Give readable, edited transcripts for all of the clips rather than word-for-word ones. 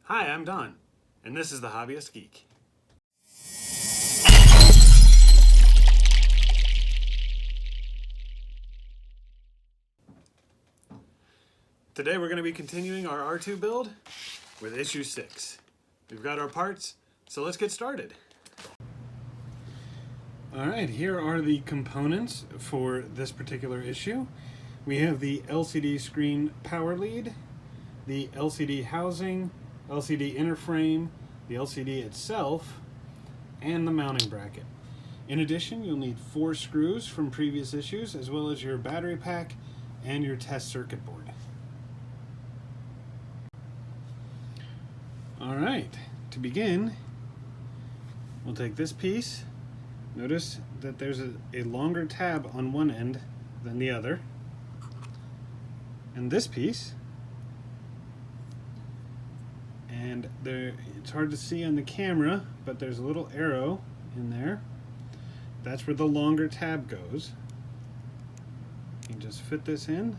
Hi, I'm Don, and this is The Hobbyist Geek. Today we're going to be continuing our R2 build with issue 6. We've got our parts, so let's get started. Alright, here are the components for this particular issue. We have the LCD screen power lead, the LCD housing, LCD inner frame, the LCD itself, and the mounting bracket. In addition, you'll need 4 screws from previous issues, as well as your battery pack and your test circuit board. Alright, to begin, we'll take this piece. Notice that there's a longer tab on one end than the other. And this piece, and it's hard to see on the camera, but there's a little arrow in there. That's where the longer tab goes. You can just fit this in,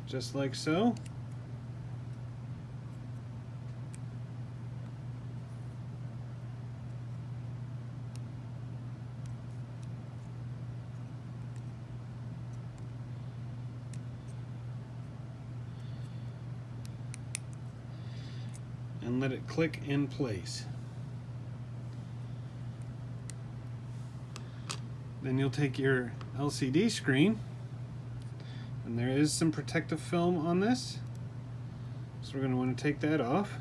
just like so. And let it click in place. Then you'll take your LCD screen, and there is some protective film on this, so we're going to want to take that off.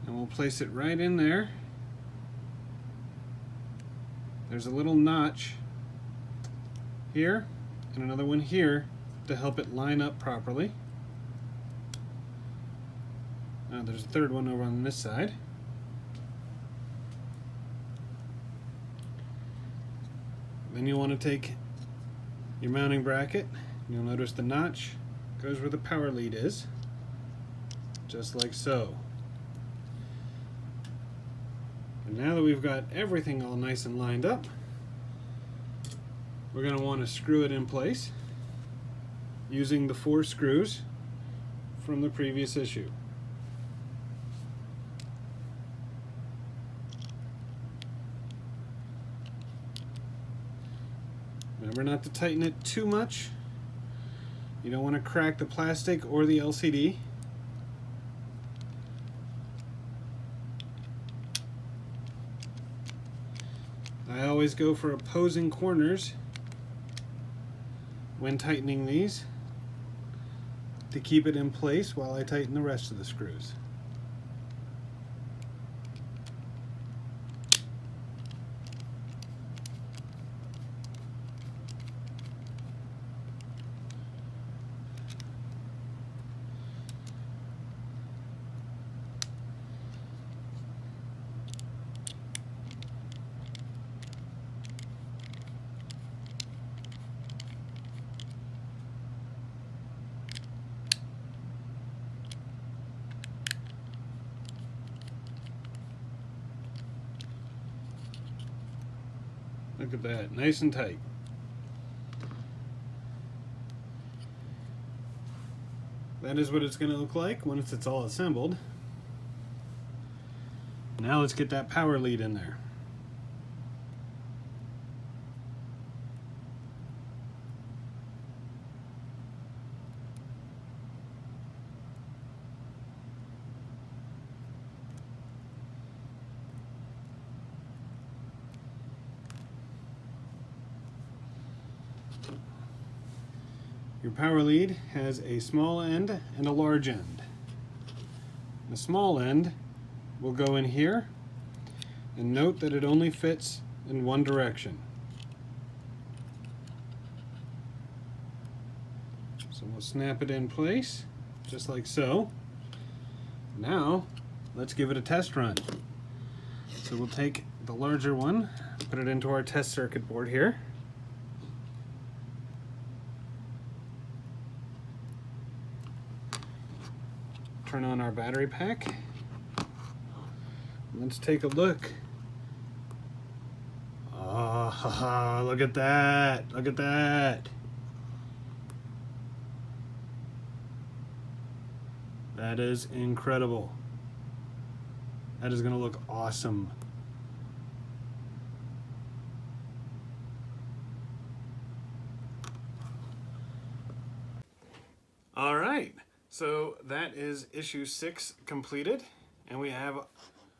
And we'll place it right in there. There's a little notch here and another one here to help it line up properly. There's a third one over on this side. Then you'll want to take your mounting bracket. You'll notice the notch goes where the power lead is, just like so. And now that we've got everything all nice and lined up, we're going to want to screw it in place using the 4 screws from the previous issue. Remember not to tighten it too much. You don't want to crack the plastic or the LCD. I always go for opposing corners when tightening these to keep it in place while I tighten the rest of the screws. Look at that, nice and tight. That is what it's going to look like once it's all assembled. Now let's get that power lead in there. Your power lead has a small end and a large end. The small end will go in here, and note that it only fits in one direction. So we'll snap it in place, just like so. Now, let's give it a test run. So we'll take the larger one, put it into our test circuit board here. turn on our battery pack. Let's take a look. Oh, look at that. Look at that. That is incredible. That is going to look awesome. All right, so that is issue 6 completed, and we have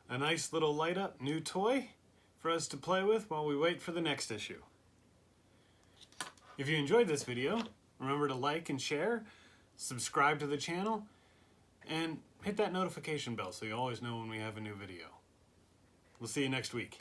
a nice little light up new toy for us to play with while we wait for the next issue. If you enjoyed this video, remember to like and share, subscribe to the channel, and hit that notification bell so you always know when we have a new video. We'll see you next week.